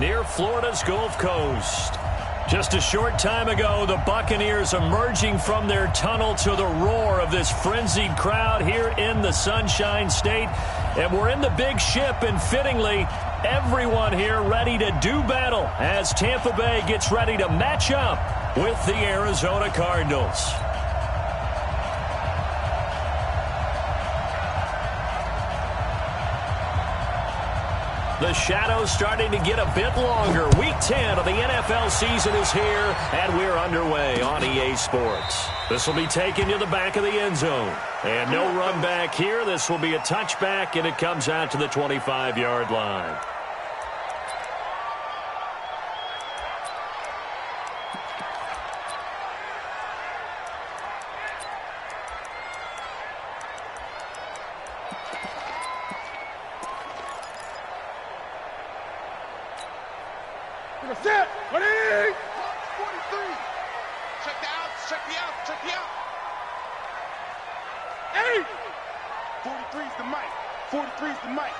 near Florida's Gulf Coast. Just a short time ago, the Buccaneers emerging from their tunnel to the roar of this frenzied crowd here in the Sunshine State. And we're in the big ship, and fittingly, everyone here ready to do battle as Tampa Bay gets ready to match up with the Arizona Cardinals. The shadow's starting to get a bit longer. Week 10 of the NFL season is here, and we're underway on EA Sports. This will be taken to the back of the end zone. And no run back here. This will be a touchback, and it comes out to the 25-yard line. Set. Ready? 43. Check the out. Check the out. Check the out. 8. 43's the mic. 43's the mic.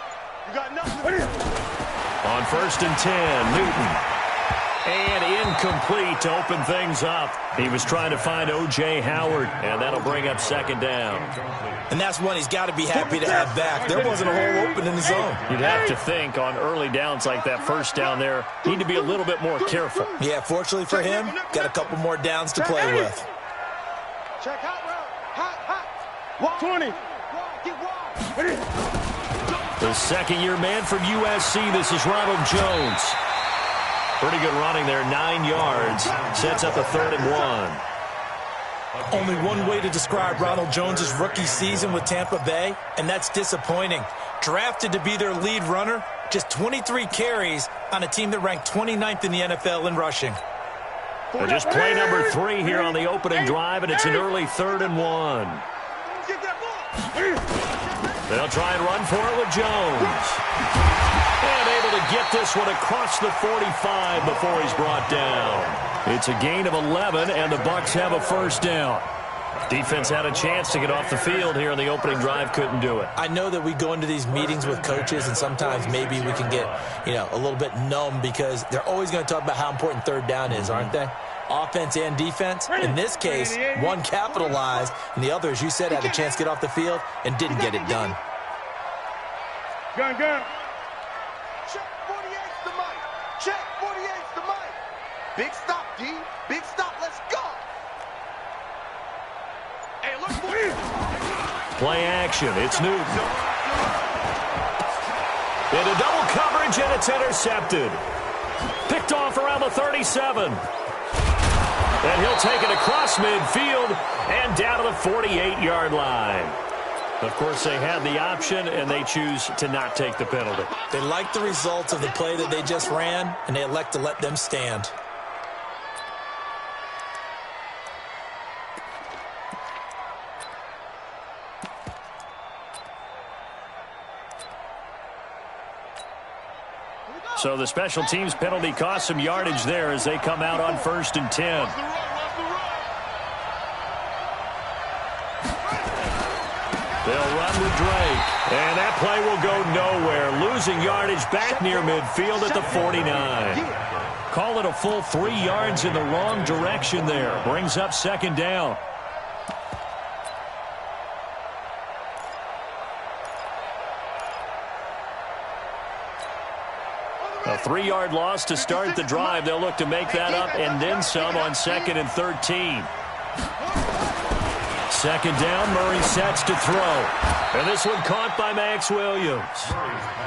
You got nothing. Ready? On 1st and 10, Newton. And incomplete to open things up. He was trying to find O.J. Howard, and that'll bring up 2nd down. And that's one he's got to be happy to have back. There wasn't a hole open in the zone. You'd have to think on early downs like that first down there, need to be a little bit more careful. Yeah, fortunately for him, got a couple more downs to play with. Check hot route. Hot. 20. Get wide. Ready? The second-year man from USC, this is Ronald Jones. Pretty good running there, 9 yards. Sets up a 3rd and 1. Only one way to describe Ronald Jones' rookie season with Tampa Bay, and that's disappointing. Drafted to be their lead runner, just 23 carries on a team that ranked 29th in the NFL in rushing. And just play number 3 here on the opening drive, and it's an early 3rd and 1. They'll try and run for it with Jones. And able to get this one across the 45 before he's brought down. It's a gain of 11, and the Bucs have a 1st down. Defense had a chance to get off the field here in the opening drive, couldn't do it. I know that we go into these meetings with coaches, and sometimes maybe we can get, a little bit numb because they're always going to talk about how important 3rd down is, aren't they? Offense and defense. In this case, one capitalized, and the other, as you said, had a chance to get off the field and didn't get it done. Gun. Check 48's the mic. Check 48's the mic. Big stop, D. Big stop. Let's go. Hey, look for it. Play action. It's Newton. Into double coverage, and it's intercepted. Picked off around the 37. And he'll take it across midfield and down to the 48-yard line. Of course, they had the option, and they choose to not take the penalty. They like the results of the play that they just ran, and they elect to let them stand. So the special teams penalty cost some yardage there as they come out on 1st and 10. They'll run with Drake. And that play will go nowhere. Losing yardage back near midfield at the 49. Call it a full 3 yards in the wrong direction there. Brings up 2nd down. A 3-yard loss to start the drive. They'll look to make that up and then some on 2nd and 13. 2nd down, Murray sets to throw. And this one caught by Max Williams.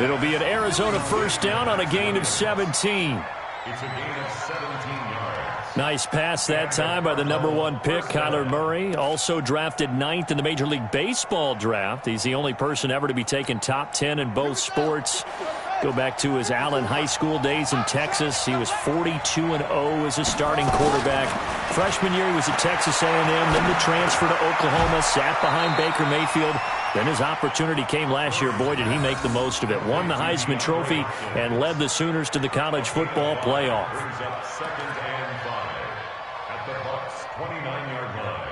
It'll be an Arizona 1st down on a gain of 17. It's a gain of 17 yards. Nice pass that time by the #1 pick, Kyler Murray. Also drafted 9th in the Major League Baseball draft. He's the only person ever to be taken top 10 in both sports. Go back to his Allen High School days in Texas. He was 42-0 as a starting quarterback. Freshman year, he was at Texas A&M, then the transfer to Oklahoma, sat behind Baker Mayfield. Then his opportunity came last year. Boy, did he make the most of it. Won the Heisman Trophy and led the Sooners to the college football playoff. Brings up 2nd and 5 at the Bucs' 29-yard line.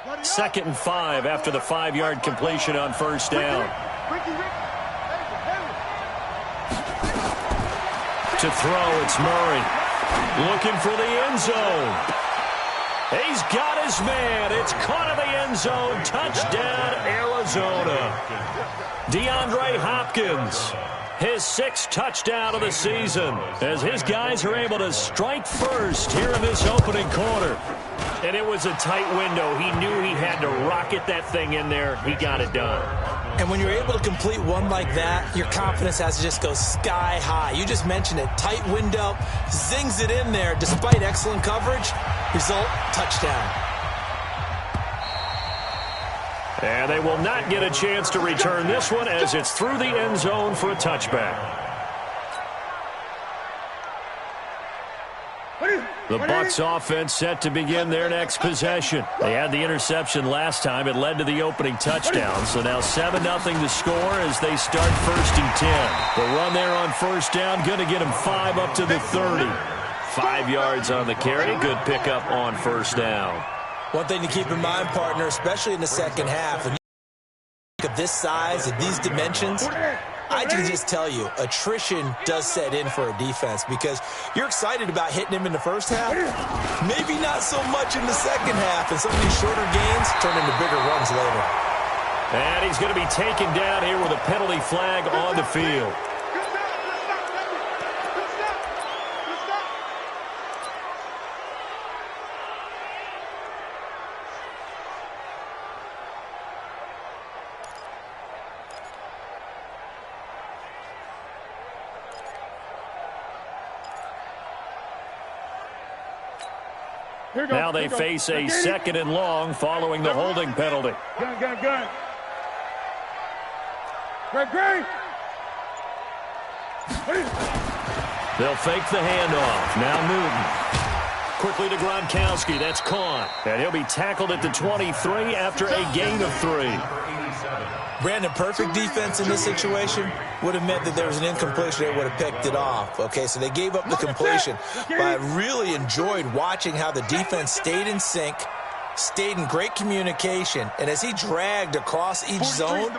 Ready? 2nd and 5 after the 5-yard completion on first down. To throw, it's Murray. Looking for the end zone. He's got his man. It's caught in the end zone. Touchdown, Arizona. DeAndre Hopkins, his 6th touchdown of the season, as his guys are able to strike first here in this opening quarter. And it was a tight window. He knew he had to rocket that thing in there. He got it done. And when you're able to complete one like that, your confidence has to just go sky high. You just mentioned it. Tight window, zings it in there despite excellent coverage. Result, touchdown. And they will not get a chance to return this one as it's through the end zone for a touchback. The Bucs offense set to begin their next possession. They had the interception last time. It led to the opening touchdown. So now 7-0 to score as they start 1st and 10. The run there on first down, going to get them 5 up to the 30. 5 yards on the carry. Good pickup on first down. One thing to keep in mind, partner, especially in the second half, when you think of this size and these dimensions, I can just tell you, attrition does set in for a defense because you're excited about hitting him in the first half. Maybe not so much in the second half, and some of these shorter gains turn into bigger runs later. And he's going to be taken down here with a penalty flag on the field. Now they face a 2nd and long following the holding penalty. Gun. Great. They'll fake the handoff. Now Newton. Quickly to Gronkowski. That's caught. And he'll be tackled at the 23 after a gain of 3. Brandon, perfect defense in this situation would have meant that there was an incompletion. They would have picked it off. Okay, so they gave up the completion. But I really enjoyed watching how the defense stayed in sync, stayed in great communication, and as he dragged across each zone,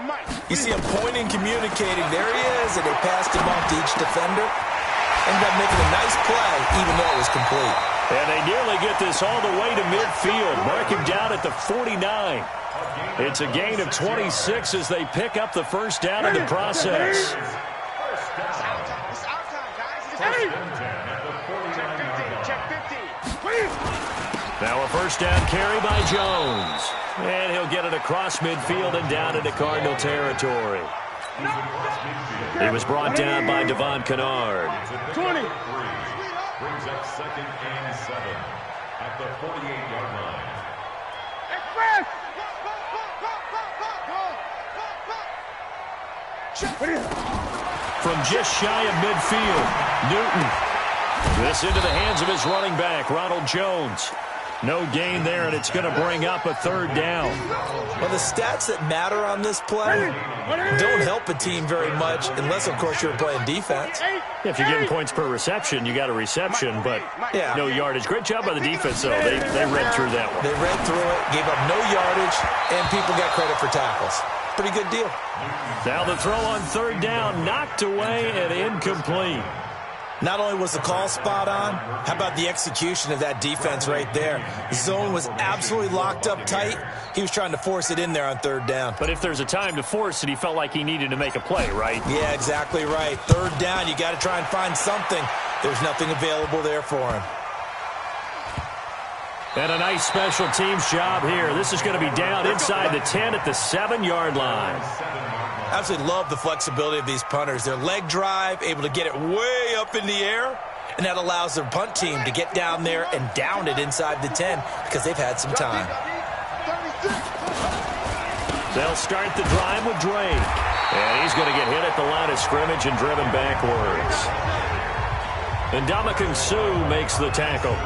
you see him pointing, communicating. There he is, and they passed him off to each defender. Ended up making a nice play, even though it was complete. And they nearly get this all the way to midfield. Mark him down at the 49. It's a gain of 26 as they pick up the first down in the process. Now a first down carry by Jones. And he'll get it across midfield and down into Cardinal territory. He was brought down by Devon Kennard. 20. Brings up 2nd and 7 at the 48-yard line. Express! From just shy of midfield, Newton. This into the hands of his running back, Ronald Jones. No gain there, and it's going to bring up a 3rd down. Well, the stats that matter on this play don't help a team very much unless, of course, you're playing defense. If you're getting points per reception, you got a reception, but no yardage. Great job by the defense, though. They read through that one. They read through it, gave up no yardage, and people got credit for tackles. Pretty good deal. Now the throw on 3rd down, knocked away and incomplete. Not only was the call spot on, how about the execution of that defense right there? The zone was absolutely locked up tight. He was trying to force it in there on 3rd down. But if there's a time to force it, he felt like he needed to make a play, right? Yeah, exactly right. 3rd down, you got to try and find something. There's nothing available there for him. And a nice special teams job here. This is going to be down inside the 10 at the 7-yard line. I absolutely love the flexibility of these punters. Their leg drive, able to get it way up in the air, and that allows their punt team to get down there and down it inside the 10 because they've had some time. They'll start the drive with Drake. And he's going to get hit at the line of scrimmage and driven backwards. And Ndamukong Suh makes the tackle.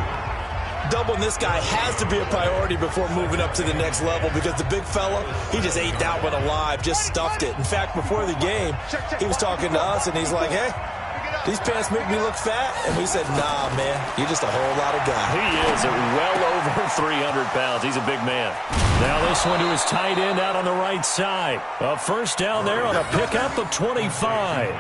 Doubling this guy has to be a priority before moving up to the next level because the big fella, he just ate that one alive, just stuffed it. In fact, before the game, he was talking to us, and he's like, hey, these pants make me look fat. And we said, nah, man, you're just a whole lot of guy. He is at well over 300 pounds. He's a big man. Now this one to his tight end out on the right side. A first down there on a pickup of 25.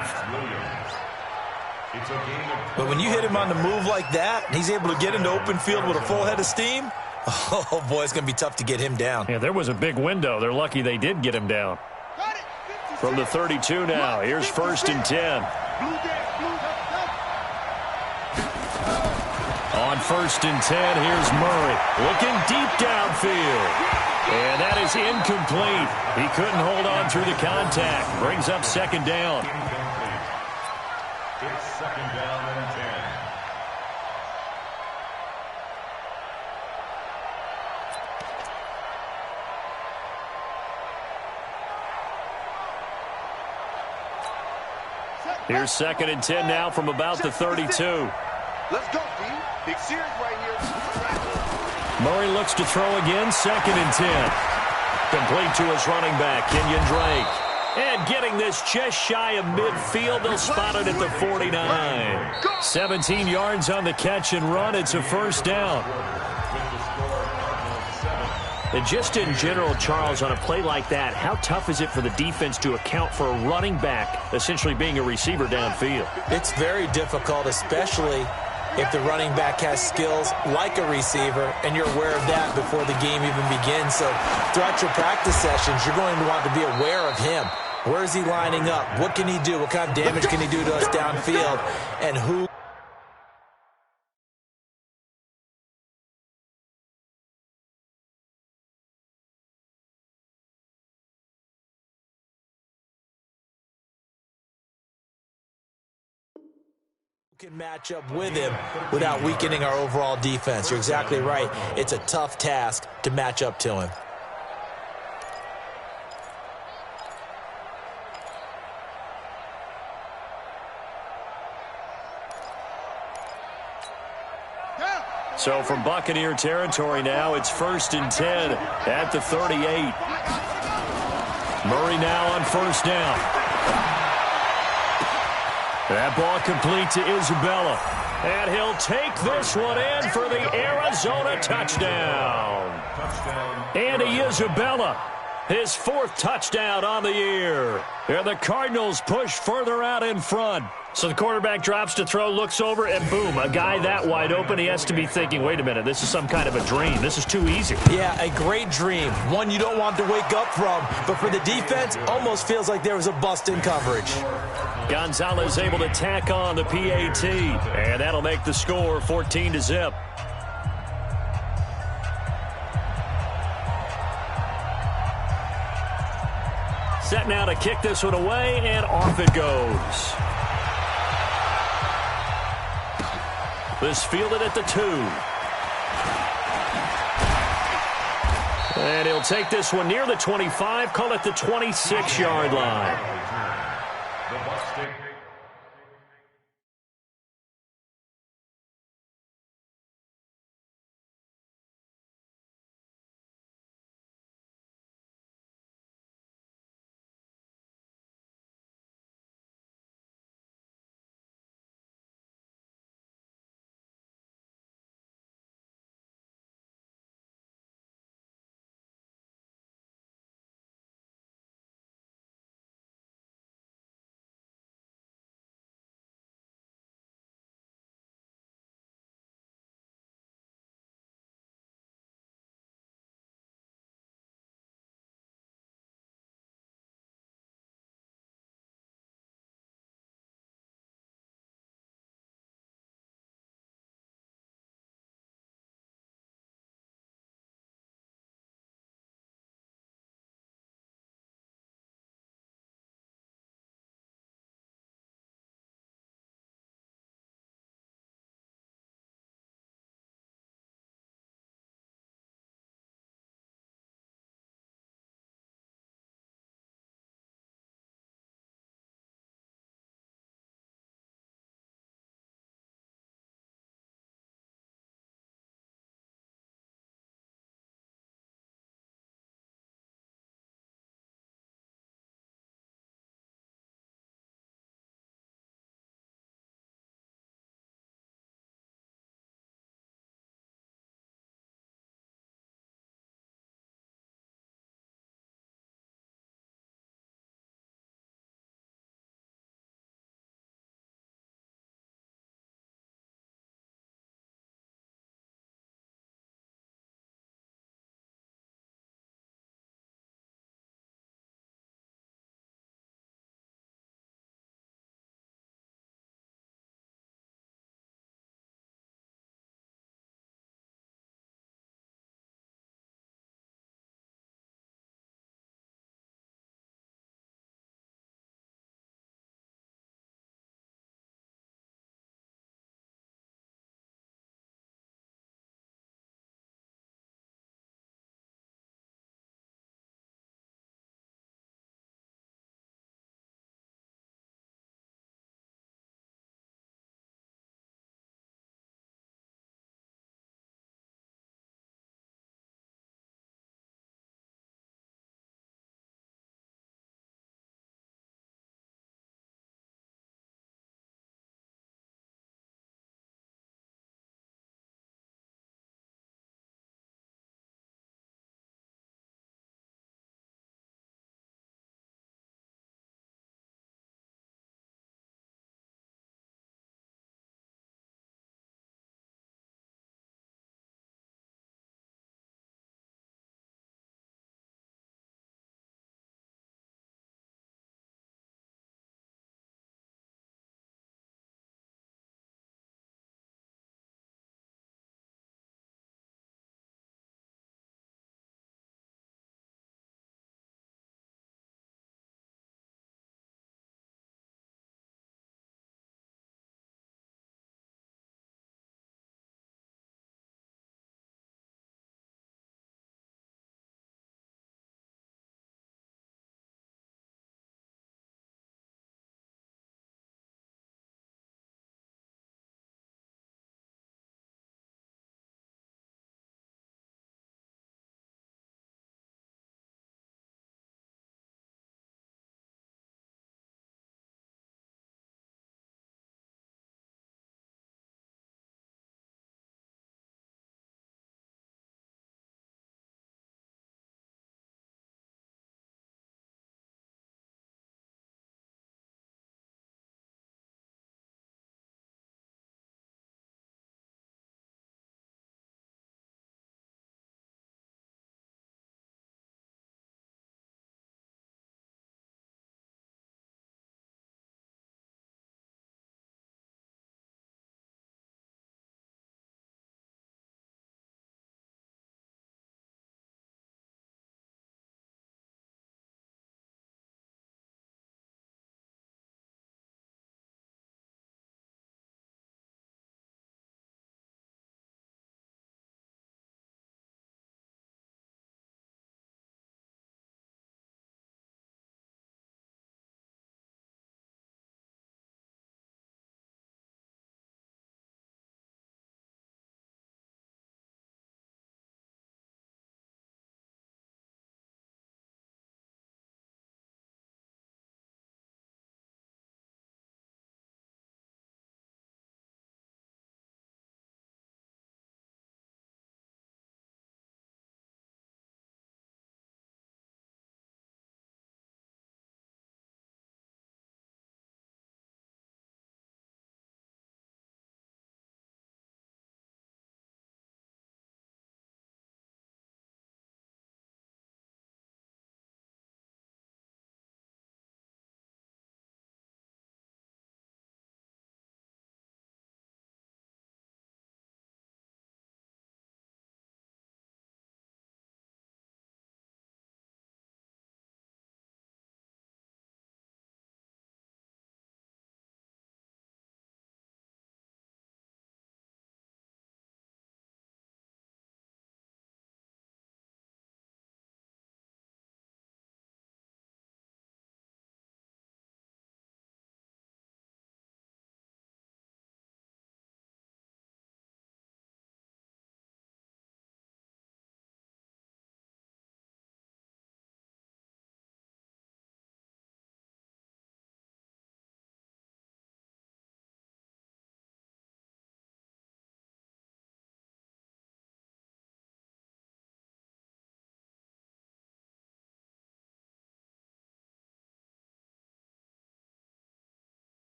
But when you hit him on the move like that, and he's able to get into open field with a full head of steam, oh, boy, it's going to be tough to get him down. Yeah, there was a big window. They're lucky they did get him down. From the 32 now, here's first and 10. On first and 10, here's Murray. Looking deep downfield. And that is incomplete. He couldn't hold on through the contact. Brings up second down. It's second down and 10. Here's second and 10 now from about the 32. Let's go, D. Big series right here. Murray looks to throw again, second and 10. Complete to his running back, Kenyon Drake. And getting this just shy of midfield, they'll spot it at the 49. 17 yards on the catch and run. It's a first down. And just in general, Charles, on a play like that, how tough is it for the defense to account for a running back essentially being a receiver downfield? It's very difficult, especially if the running back has skills like a receiver, and you're aware of that before the game even begins. So throughout your practice sessions, you're going to want to be aware of him. Where is he lining up? What can he do? What kind of damage can he do to us downfield? And who can match up with him without weakening our overall defense? You're exactly right. It's a tough task to match up to him. So from Buccaneer territory now, it's first and 10 at the 38. Murray now on first down. That ball complete to Isabella. And he'll take this one in for the Arizona touchdown. Andy Isabella, his fourth touchdown on the year. And the Cardinals push further out in front. So the quarterback drops to throw, looks over, and boom, a guy that wide open, he has to be thinking, wait a minute, this is some kind of a dream. This is too easy. Yeah, a great dream. One you don't want to wake up from. But for the defense, almost feels like there was a bust in coverage. Gonzalez able to tack on the PAT, and that'll make the score 14-0. Set now to kick this one away, and off it goes. This fielded at the 2. And he'll take this one near the 25, call it the 26-yard line.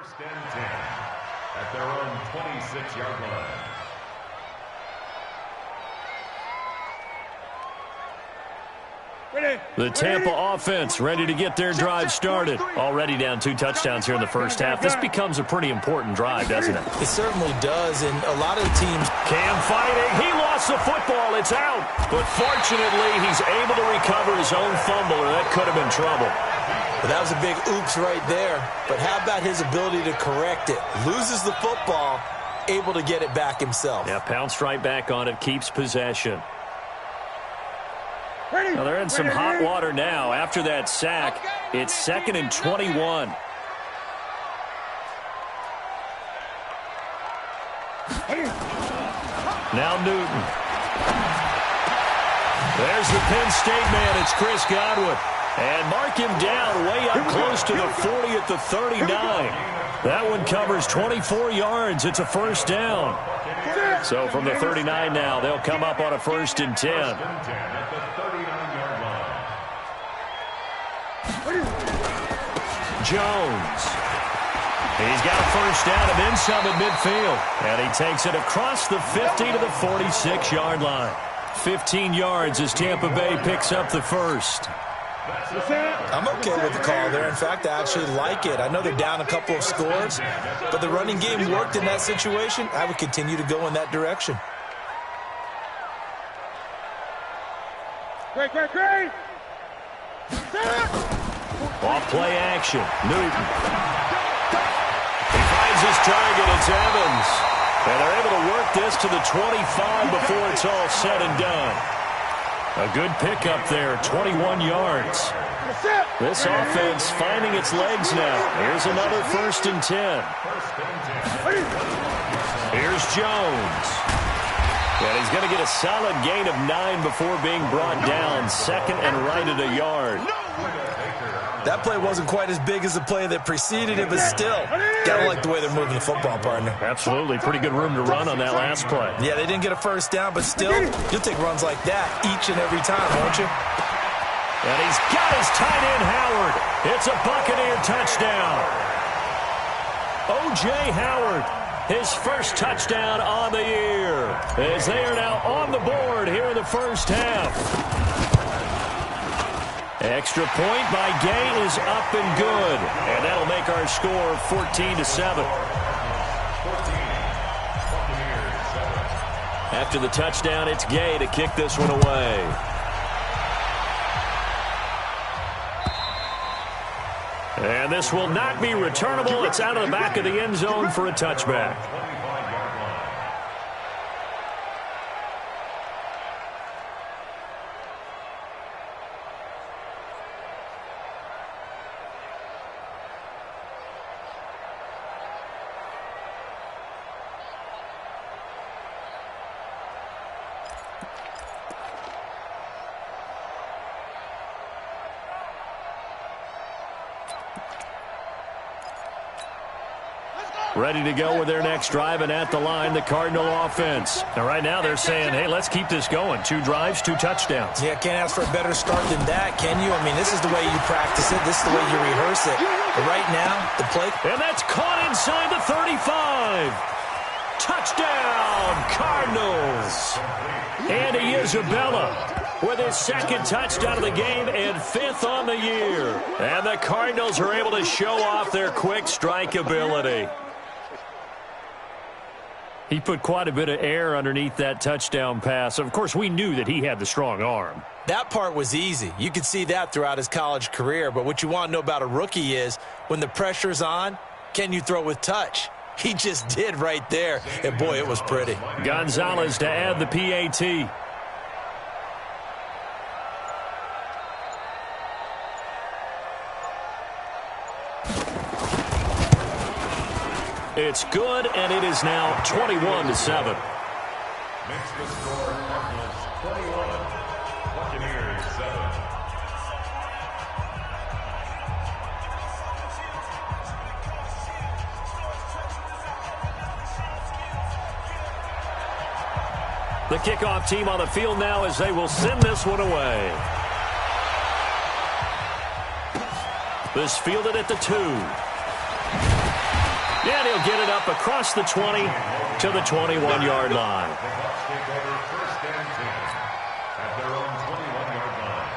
First and 10 at their own 26-yard line. The Tampa offense ready to get their drive started. Already down 2 touchdowns here in the first half. This becomes a pretty important drive, doesn't it? It certainly does, and a lot of the teams... Cam fighting. He lost the football. It's out. But fortunately, he's able to recover his own fumble, or that could have been trouble. But that was a big oops right there. But how about his ability to correct it? Loses the football, able to get it back himself. Yeah, pounced right back on it, keeps possession. Well, they're in some hot water now. After that sack, it's 2nd and 21. Now Newton. There's the Penn State man. It's Chris Godwin. And mark him down way up close to the 40 at the 39. That one covers 24 yards. It's a first down. So from the 39 now, they'll come up on a 1st and 10. Jones. He's got a first down and then some at midfield. And he takes it across the 50 to the 46-yard line. 15 yards as Tampa Bay picks up the first. I'm okay with the call there. In fact, I actually like it. I know they're down a couple of scores, but the running game worked in that situation. I would continue to go in that direction. Great. Off play action. Newton. He finds his target. It's Evans. And they're able to work this to the 25 before it's all said and done. A good pickup there, 21 yards. This offense finding its legs now. Here's another 1st and 10. Here's Jones. And he's going to get a solid gain of 9 before being brought down. 2nd and right at a yard. That play wasn't quite as big as the play that preceded it, but still, gotta like the way they're moving the football, partner. Absolutely. Pretty good room to run on that last play. Yeah, they didn't get a first down, but still, you'll take runs like that each and every time, won't you? And he's got his tight end, Howard. It's a Buccaneer touchdown. O.J. Howard, his first touchdown on the year, as they are now on the board here in the first half. Extra point by Gay is up and good. And that'll make our score 14-7. After the touchdown, it's Gay to kick this one away. And this will not be returnable. It's out of the back of the end zone for a touchback. Ready to go with their next drive, and at the line, the Cardinal offense. Now, right now, they're saying, hey, let's keep this going. 2 drives, 2 touchdowns. Yeah, can't ask for a better start than that, can you? I mean, this is the way you practice it. This is the way you rehearse it. But right now, the play... And that's caught inside the 35. Touchdown, Cardinals. Andy Isabella with his 2nd touchdown of the game and 5th on the year. And the Cardinals are able to show off their quick strike ability. He put quite a bit of air underneath that touchdown pass. Of course, we knew that he had the strong arm. That part was easy. You could see that throughout his college career. But what you want to know about a rookie is when the pressure's on, can you throw with touch? He just did right there. And, boy, it was pretty. Gonzalez to add the PAT. It's good, and it is now 21-7. Makes the score Cardinals 21, Buccaneers 7. The kickoff team on the field now as they will send this one away. This fielded at the 2. And he'll get it up across the 20 to the 21-yard line. The Bucs take over first and 10 at their own 21-yard line.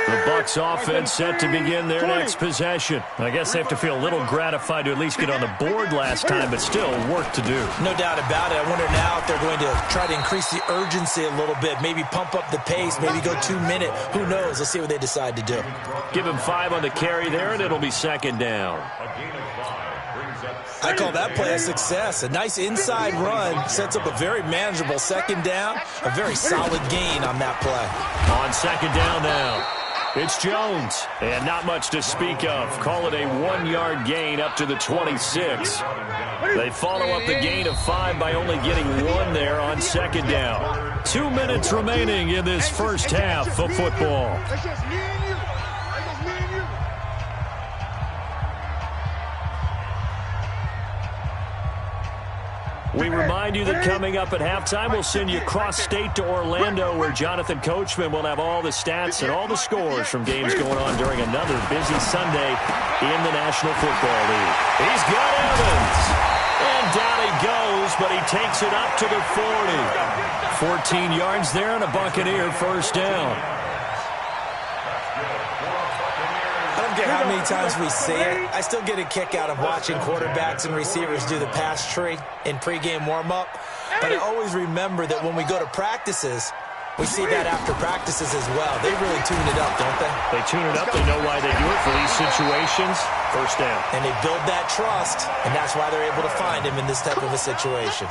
The Bucs offense set to begin their next possession. I guess they have to feel a little gratified to at least get on the board last time, but still work to do. No doubt about it. I wonder now if they're going to try to increase the urgency a little bit, maybe pump up the pace, maybe go 2 minute. Who knows? Let's see what they decide to do. Give him 5 on the carry there, and it'll be second down. A gain of 5 brings up I call that play a success. A nice inside run sets up a very manageable second down. A very solid gain on that play. On second down now, it's Jones. And not much to speak of. Call it a 1-yard gain up to the 26. They follow up the gain of 5 by only getting 1 there on second down. 2 minutes remaining in this first half of football. It's just me and you. It's just me and you. We remind you that coming up at halftime, we'll send you cross-state to Orlando, where Jonathan Coachman will have all the stats and all the scores from games going on during another busy Sunday in the National Football League. He's got Evans. And down he goes, but he takes it up to the 40. 14 yards there and a Buccaneer first down. I don't care how many times we see it. I still get a kick out of watching quarterbacks and receivers do the pass tree in pregame warm-up. But I always remember that when we go to practices, we see that after practices as well. They really tune it up, don't they? They tune it up. They know why they do it for these situations. First down. And they build that trust, and that's why they're able to find him in this type of a situation.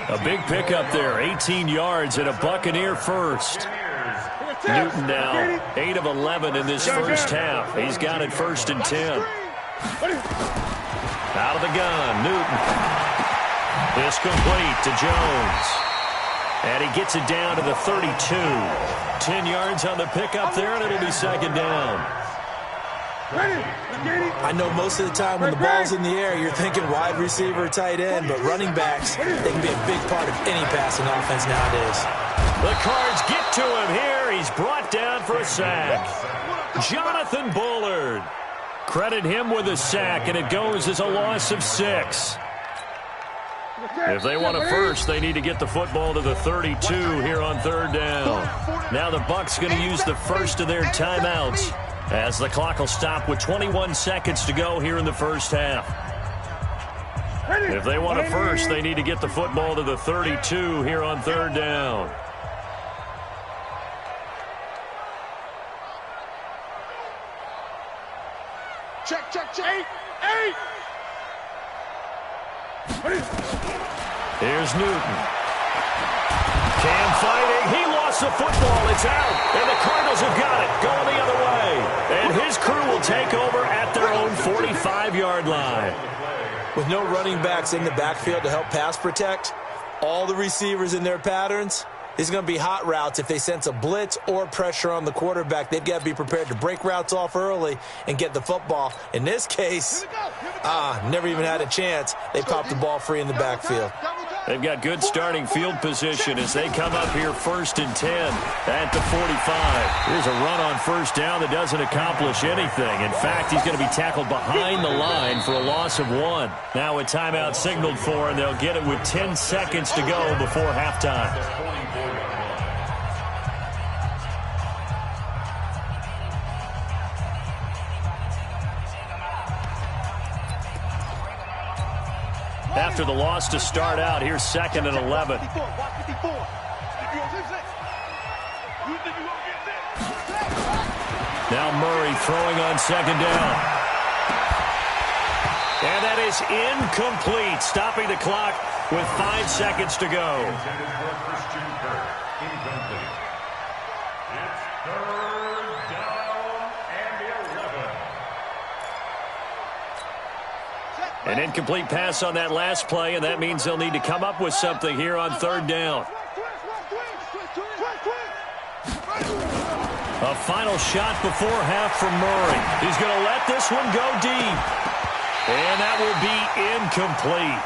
A big pickup there. 18 yards and a Buccaneer first. Newton now 8 of 11 in this first half. He's got it first and 10. Out of the gun, Newton. It's complete to Jones. And he gets it down to the 32. 10 yards on the pickup there, and it'll be second down. I know most of the time when the ball's in the air, you're thinking wide receiver, tight end, but running backs, they can be a big part of any passing offense nowadays. The Cards get to him here. He's brought down for a sack. Jonathan Bullard. Credit him with a sack, and it goes as a loss of 6. If they want a first, they need to get the football to the 32 here on third down. Now the Bucs going to use the first of their timeouts as the clock will stop with 21 seconds to go here in the first half. If they want a first, they need to get the football to the 32 here on third down. Check, check, check. 8. Here's Newton. Cam fighting. He lost the football. It's out. And the Cardinals have got it. Going the other way. And his crew will take over at their own 45-yard line. With no running backs in the backfield to help pass protect, all the receivers in their patterns, it's going to be hot routes. If they sense a blitz or pressure on the quarterback, they've got to be prepared to break routes off early and get the football. In this case, never even had a chance. They popped the ball free in the backfield. They've got good starting field position as they come up here first and 10 at the 45. Here's a run on first down that doesn't accomplish anything. In fact, he's going to be tackled behind the line for a loss of 1. Now a timeout signaled for, and they'll get it with 10 seconds to go before halftime. After the loss to start out, here's second and 11. Now Murray throwing on second down. And that is incomplete, stopping the clock with 5 seconds to go. An incomplete pass on that last play, and that means they'll need to come up with something here on third down. A final shot before half from Murray. He's going to let this one go deep. And that will be incomplete.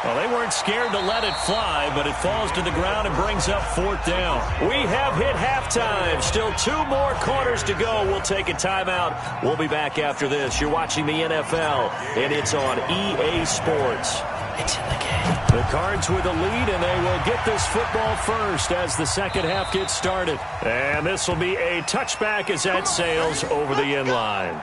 Well, they weren't scared to let it fly, but it falls to the ground and brings up 4th down. We have hit halftime. Still 2 more quarters to go. We'll take a timeout. We'll be back after this. You're watching the NFL, and it's on EA Sports. It's in the game. The Cards with the lead, and they will get this football first as the second half gets started. And this will be a touchback as that sails over the end line.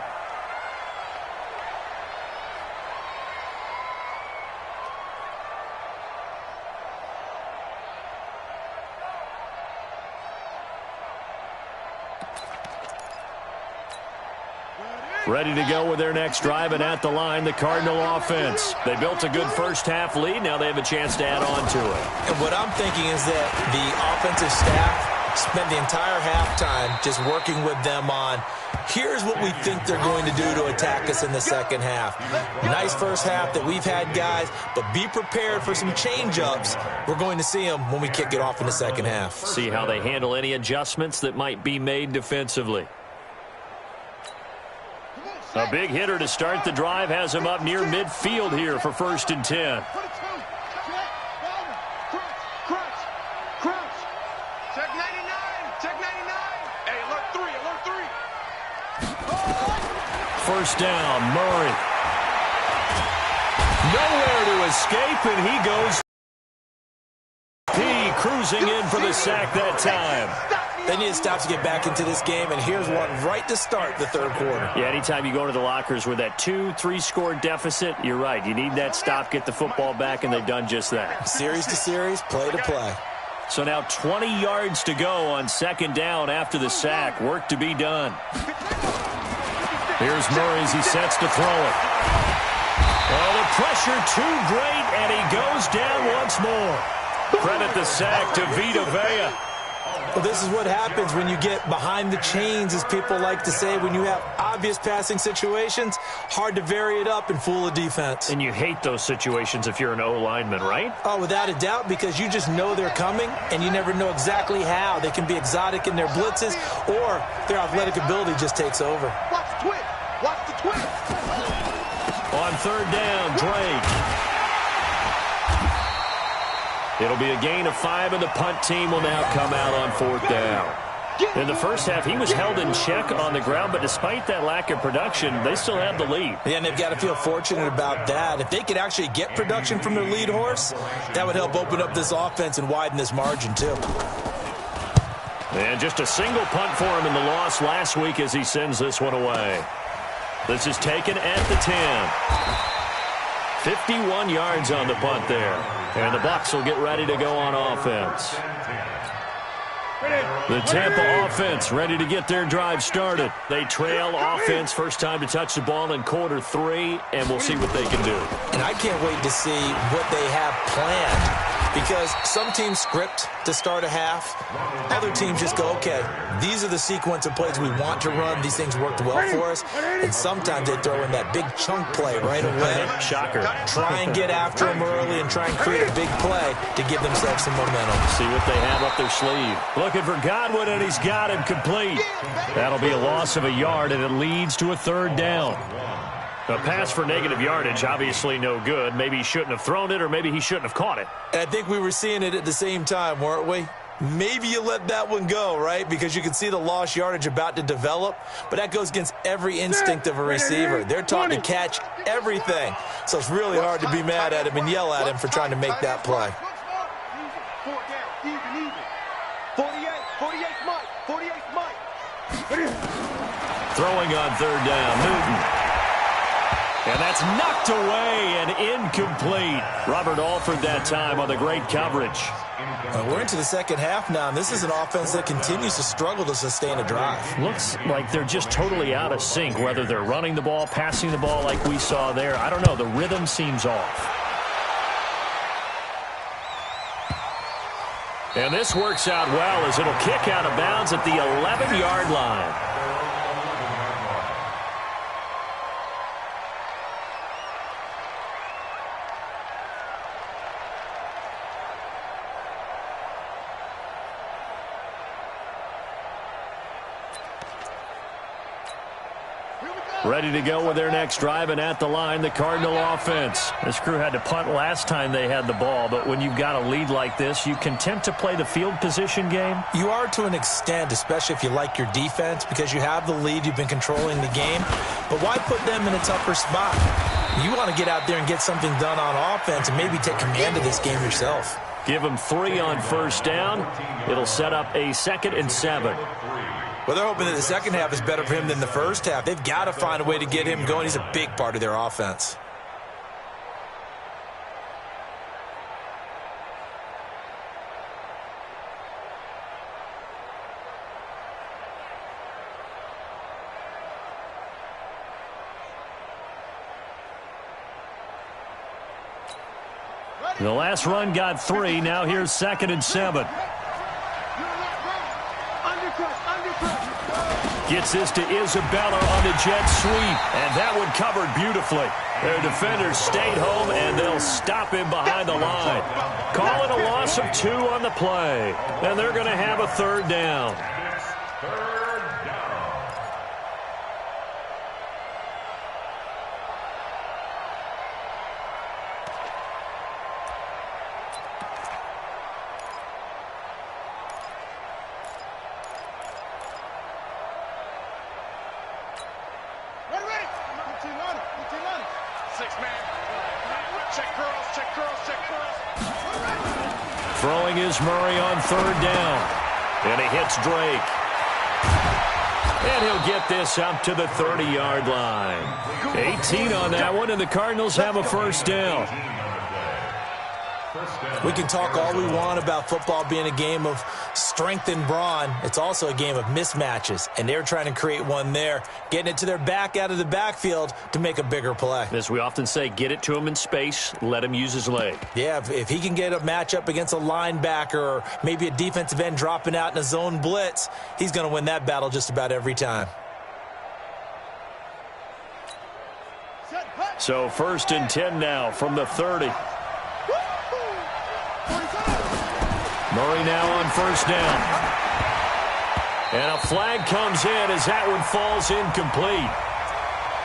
Ready to go with their next drive, and at the line, the Cardinal offense. They built a good first-half lead. Now they have a chance to add on to it. And what I'm thinking is that the offensive staff spent the entire halftime just working with them on, here's what we think they're going to do to attack us in the second half. Nice first half that we've had, guys, but be prepared for some change-ups. We're going to see them when we kick it off in the second half. See how they handle any adjustments that might be made defensively. A big hitter to start the drive has him up near midfield here for 1st and 10. Check 99. Check 99. Hey, alert 3. 1st down, Murray. Nowhere to escape, and he goes. P cruising in for the sack that time. They need to stop to get back into this game, and here's one right to start the third quarter. Yeah, anytime you go to the lockers with that 2-3 score deficit, you're right. You need that stop, get the football back, and they've done just that. Series to series, play to play. So now 20 yards to go on 2nd down after the sack. Work to be done. Here's Murray as he sets to throw it. Oh, the pressure too great, and he goes down once more. Credit the sack to Vita Vea. Well, this is what happens when you get behind the chains, as people like to say. When you have obvious passing situations, hard to vary it up and fool a defense. And you hate those situations if you're an O-lineman, right? Oh, without a doubt, because you just know they're coming, and you never know exactly how. They can be exotic in their blitzes, or their athletic ability just takes over. Watch the twist. Watch the twist. On 3rd down, Drake. It'll be a gain of 5, and the punt team will now come out on 4th down. In the first half, he was held in check on the ground, but despite that lack of production, they still have the lead. Yeah, and they've got to feel fortunate about that. If they could actually get production from their lead horse, that would help open up this offense and widen this margin, too. And just a single punt for him in the loss last week as he sends this one away. This is taken at the 10. 51 yards on the punt there. And the Bucs will get ready to go on offense. The Tampa offense ready to get their drive started. They trail offense, first time to touch the ball in quarter 3, and we'll see what they can do. And I can't wait to see what they have planned, because some teams script to start a half. Other teams just go, okay, these are the sequence of plays we want to run. These things worked well for us. And sometimes they throw in that big chunk play right away. Shocker. Try and get after them early and try and create a big play to give themselves some momentum. See what they have up their sleeve. Looking for Godwin, and he's got him complete. That'll be a loss of a yard, and it leads to a 3rd down. A pass for negative yardage, obviously no good. Maybe he shouldn't have thrown it, or maybe he shouldn't have caught it. And I think we were seeing it at the same time, weren't we? Maybe you let that one go, right? Because you can see the lost yardage about to develop. But that goes against every instinct of a receiver. They're taught to catch everything. So it's really hard to be mad at him and yell at him for trying to make that play. 4 down. Even. 48 Mike. 48 Mike. Throwing on 3rd down, Newton. And that's knocked away and incomplete. Robert Alford that time on the great coverage. We're into the second half now, and this is an offense that continues to struggle to sustain a drive. Looks like they're just totally out of sync, whether they're running the ball, passing the ball like we saw there. I don't know. The rhythm seems off. And this works out well as it'll kick out of bounds at the 11-yard line. Here we go. Ready to go with their next drive, and at the line, the Cardinal offense. This crew had to punt last time they had the ball, but when you've got a lead like this, you content to play the field position game? You are to an extent, especially if you like your defense, because you have the lead, you've been controlling the game. But why put them in a tougher spot? You want to get out there and get something done on offense and maybe take command of this game yourself. Give them 3 on first down. It'll set up a 2nd and 7. Well, they're hoping that the second half is better for him than the first half. They've got to find a way to get him going. He's a big part of their offense. The last run got 3. Now here's 2nd and 7. Gets this to Isabella on the jet sweep, and that one covered beautifully. Their defenders stayed home, and they'll stop him behind the line. Call it a loss of 2 on the play, and they're going to have a 3rd down. Throwing is Murray on 3rd down. And he hits Drake. And he'll get this up to the 30-yard line. 18 on that one, and the Cardinals have a 1st down. We can talk all we want about football being a game of strength and brawn. It's also a game of mismatches, and they're trying to create one there, getting it to their back out of the backfield to make a bigger play. As we often say, get it to him in space, let him use his leg. Yeah, if he can get a matchup against a linebacker or maybe a defensive end dropping out in a zone blitz, he's going to win that battle just about every time. So 1st and 10 now from the 30. Murray now on 1st down. And a flag comes in as that one falls incomplete.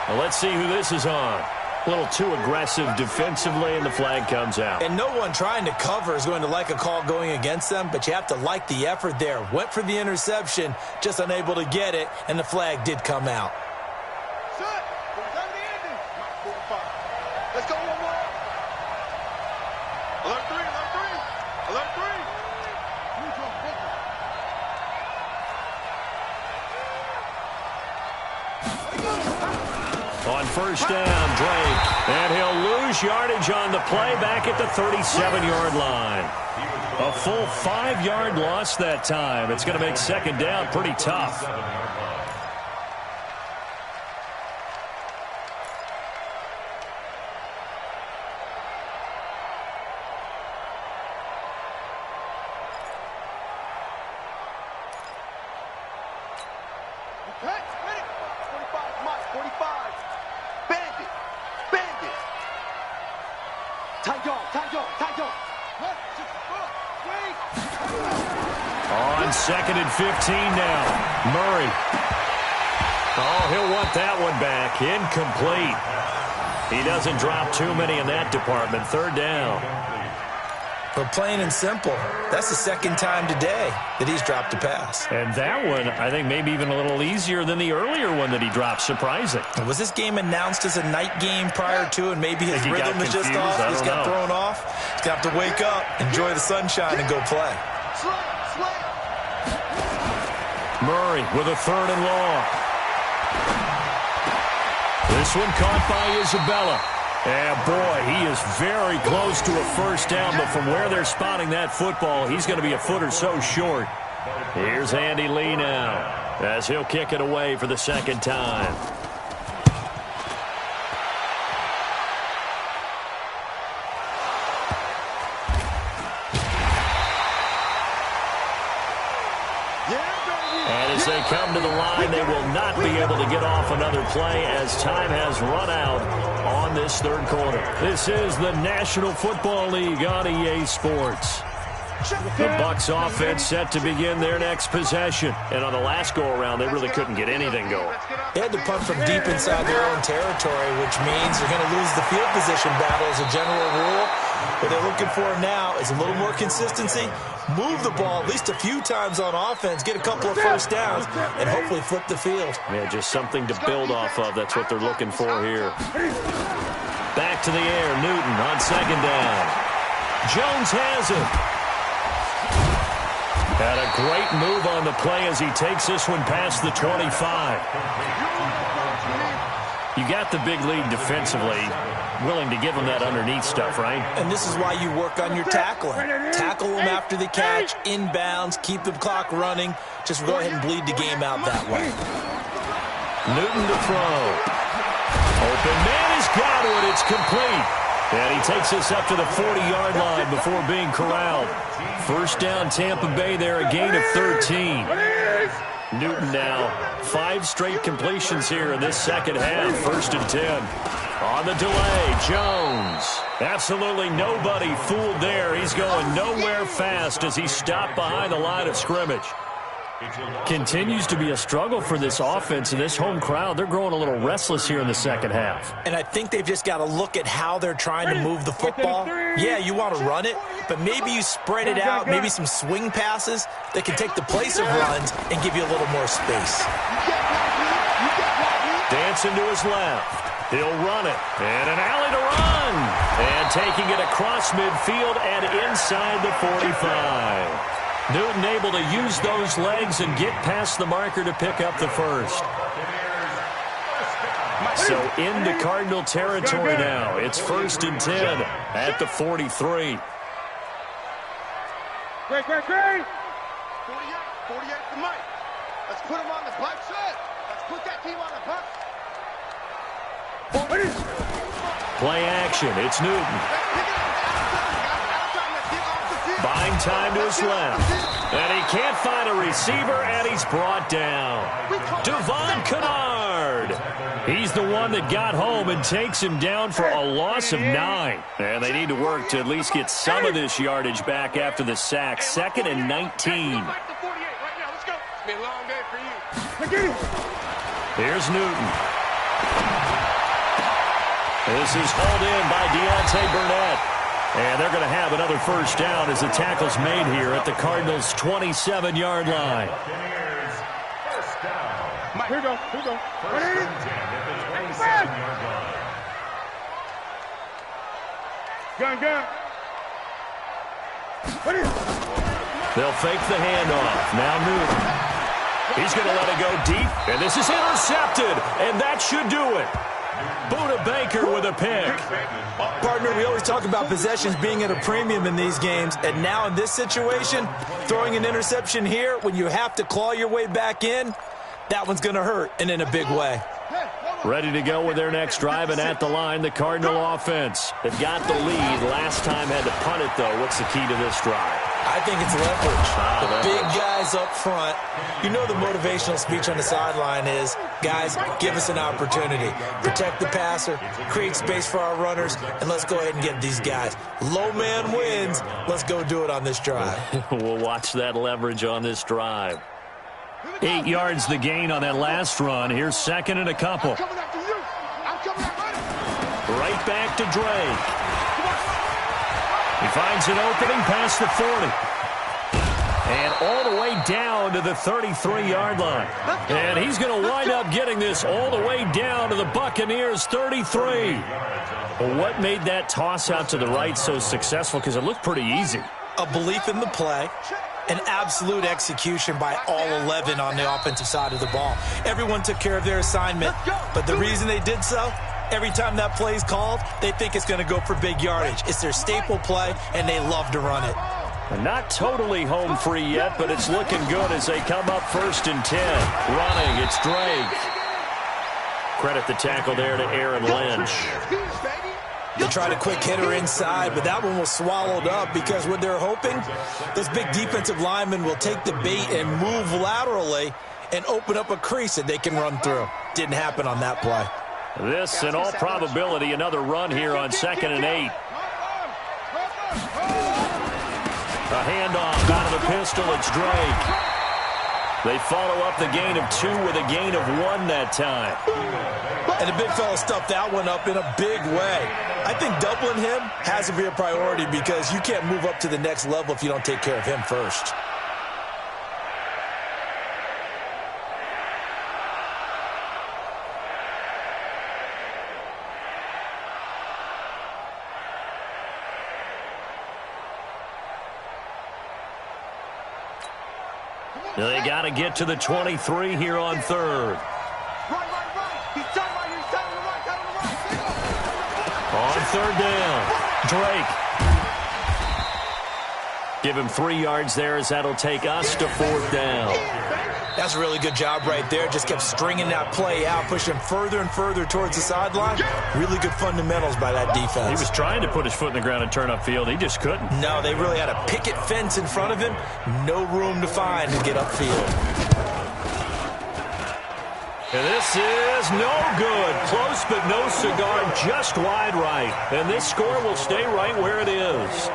Well, let's see who this is on. A little too aggressive defensively, and the flag comes out. And no one trying to cover is going to like a call going against them, but you have to like the effort there. Went for the interception, just unable to get it, and the flag did come out. Let's go one more. Alert 3, alert 3. Alert 3. On 1st down, Drake. And he'll lose yardage on the play back at the 37-yard line. A full 5-yard loss that time. It's going to make 2nd down pretty tough. On 2nd and 15 now. Murray. Oh, he'll want that one back. Incomplete. He doesn't drop too many in that department. 3rd down. But plain and simple, that's the 2nd time today that he's dropped a pass. And that one, I think, maybe even a little easier than the earlier one that he dropped. Surprising. Was this game announced as a night game prior to, and maybe his rhythm was just off? He's got thrown off. He's going to have to wake up, enjoy the sunshine, and go play. Murray with a 3rd and long. This one caught by Isabella. And, boy, he is very close to a 1st down, but from where they're spotting that football, he's going to be a foot or so short. Here's Andy Lee now as he'll kick it away for the 2nd time. And as they come to the line, they will not be able to get off another play as time has run out on this 3rd quarter. This is the National Football League on EA Sports. The Bucs offense set to begin their next possession. And on the last go-around, they really couldn't get anything going. They had to punt from deep inside their own territory, which means they're going to lose the field position battle as a general rule. What they're looking for now is a little more consistency, move the ball at least a few times on offense, get a couple of first downs, and hopefully flip the field. Yeah, just something to build off of. That's what they're looking for here. Back to the air, Newton on second down. Jones has it. And a great move on the play as he takes this one past the 25. You got the big lead defensively, willing to give them that underneath stuff, right? And this is why you work on your tackling. Tackle them after the catch, inbounds, keep the clock running. Just go ahead and bleed the game out that way. Newton to throw. Open man has got it. It's complete. And he takes us up to the 40-yard line before being corralled. First down, Tampa Bay there, a gain of 13. Newton now 5 straight completions here in this second half. 1st and 10. On the delay, Jones. Absolutely nobody fooled there. He's going nowhere fast as he stopped behind the line of scrimmage. Continues to be a struggle for this offense and this home crowd. They're growing a little restless here in the second half. And I think they've just got to look at how they're trying to move the football. Yeah, you want to run it, but maybe you spread it out, maybe some swing passes that can take the place of runs and give you a little more space. Dancing to his left. He'll run it. And an alley to run. And taking it across midfield and inside the 45. Newton able to use those legs and get past the marker to pick up the first. So into Cardinal territory now. It's 1st and 10 at the 43. Great. 48 to Mike. Let's put him on the puck. Let's put that team on the puck. Play action. It's Newton. Buying time to his left. And he can't find a receiver, and he's brought down. Devon Kennard. He's the one that got home and takes him down for a loss of 9. And they need to work to at least get some of this yardage back after the sack. 2nd and 19. Here's Newton. This is hauled in by Deontay Burnett. And they're going to have another first down as the tackle's made here at the Cardinals' 27-yard line. Here we go. Gun. They'll fake the handoff. Now Newton. He's going to let it go deep, and this is intercepted, and that should do it. Buda Baker with a pick. Partner, we always talk about possessions being at a premium in these games, and now in this situation, throwing an interception here when you have to claw your way back in, that one's going to hurt, and in a big way. Ready to go with their next drive, and at the line, the Cardinal offense. They've got the lead. Last time had to punt it, though. What's the key to this drive? I think it's leverage. The big guys up front. You know the motivational speech on the sideline is, guys, give us an opportunity. Protect the passer, create space for our runners, and let's go ahead and get these guys. Low man wins. Let's go do it on this drive. We'll watch that leverage on this drive. 8 yards the gain on that last run. Here's 2nd and a couple. Right back to Drake. He finds an opening past the 40. And all the way down to the 33-yard line. And he's going to wind up getting this all the way down to the Buccaneers' 33. Well, what made that toss out to the right so successful? Because it looked pretty easy. A belief in the play. An absolute execution by all 11 on the offensive side of the ball. Everyone took care of their assignment, but the reason they did so, every time that play is called, they think it's going to go for big yardage. It's their staple play, and they love to run it. Not totally home free yet, but it's looking good as they come up 1st and 10. Running, it's Drake. Credit the tackle there to Aaron Lynch. They tried a quick hitter inside, but that one was swallowed up because what they're hoping, those big defensive linemen will take the bait and move laterally and open up a crease that they can run through. Didn't happen on that play. This, in all probability, another run here on 2nd and 8. A handoff out of the pistol. It's Drake. They follow up the gain of 2 with a gain of 1 that time. And the big fella stuffed that one up in a big way. I think doubling him has to be a priority because you can't move up to the next level if you don't take care of him first. They got to get to the 23 here on third. On third down, Drake. Give him 3 yards there as that'll take us to 4th down. That's a really good job right there. Just kept stringing that play out, pushing him further and further towards the sideline. Really good fundamentals by that defense. He was trying to put his foot in the ground and turn upfield. He just couldn't. No, they really had a picket fence in front of him. No room to find to get upfield. And this is no good. Close but no cigar, just wide right. And this score will stay right where it is.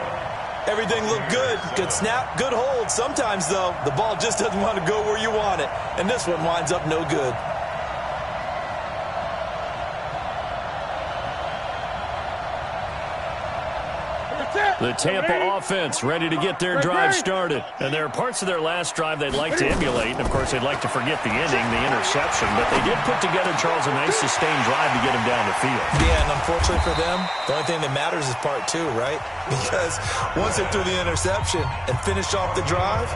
Everything looked good. Good snap, good hold. Sometimes, though, the ball just doesn't want to go where you want it. And this one winds up no good. The Tampa offense ready to get their drive started. And there are parts of their last drive they'd like to emulate. And, of course, they'd like to forget the ending, the interception. But they did put together, Charles, a nice sustained drive to get him down the field. Yeah, and unfortunately for them, the only thing that matters is part 2, right? Because once they threw the interception and finished off the drive,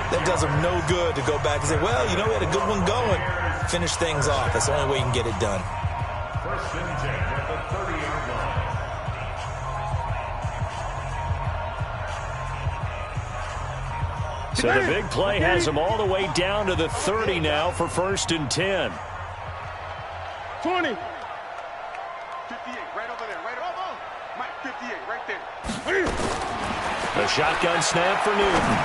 that does them no good to go back and say, well, you know, we had a good one going. Finish things off. That's the only way you can get it done. 1st and 10 at the 30-yard line. So the big play has them all the way down to the 30 now for 1st and 10. 20. 58, right over there, right over. Mike, 58, right there. A shotgun snap for Newton.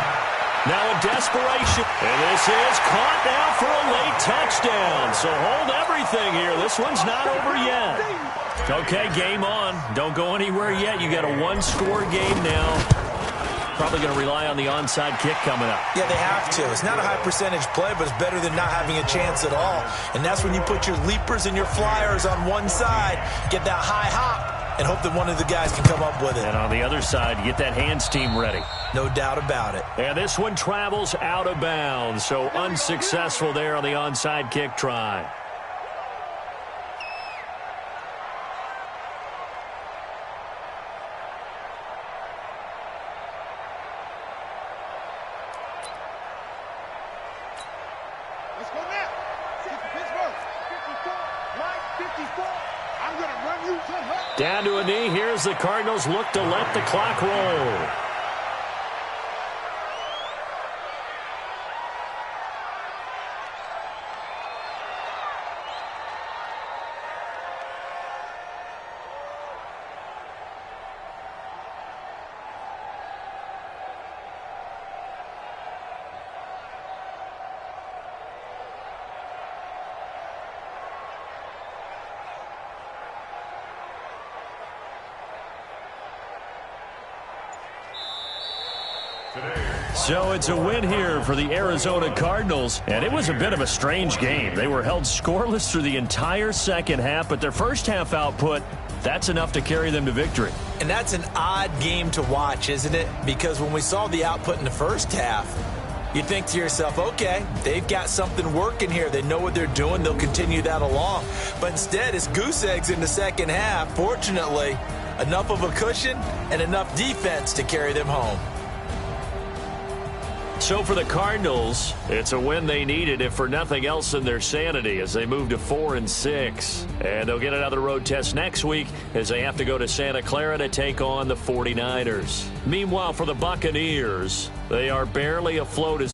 Now a desperation. And this is caught now for a late touchdown. So hold everything here. This one's not over yet. Okay, game on. Don't go anywhere yet. You got a 1-score game now. Probably going to rely on the onside kick coming up. Yeah, they have to. It's not a high percentage play, but it's better than not having a chance at all. And that's when you put your leapers and your flyers on one side, get that high hop, and hope that one of the guys can come up with it. And on the other side, get that hands team ready. No doubt about it. And this one travels out of bounds, so unsuccessful there on the onside kick try. Let's go now. Pittsburgh. 54. Mike, 54. I'm going to run you to her. Down to a knee. Here's the Cardinals look to let the clock roll. So it's a win here for the Arizona Cardinals, and it was a bit of a strange game. They were held scoreless through the entire second half, but their first half output, that's enough to carry them to victory. And that's an odd game to watch, isn't it? Because when we saw the output in the first half, you think to yourself, okay, they've got something working here. They know what they're doing. They'll continue that along. But instead, it's goose eggs in the second half. Fortunately, enough of a cushion and enough defense to carry them home. So for the Cardinals, it's a win they needed, if for nothing else than their sanity, as they move to 4-6. And they'll get another road test next week as they have to go to Santa Clara to take on the 49ers. Meanwhile, for the Buccaneers, they are barely afloat as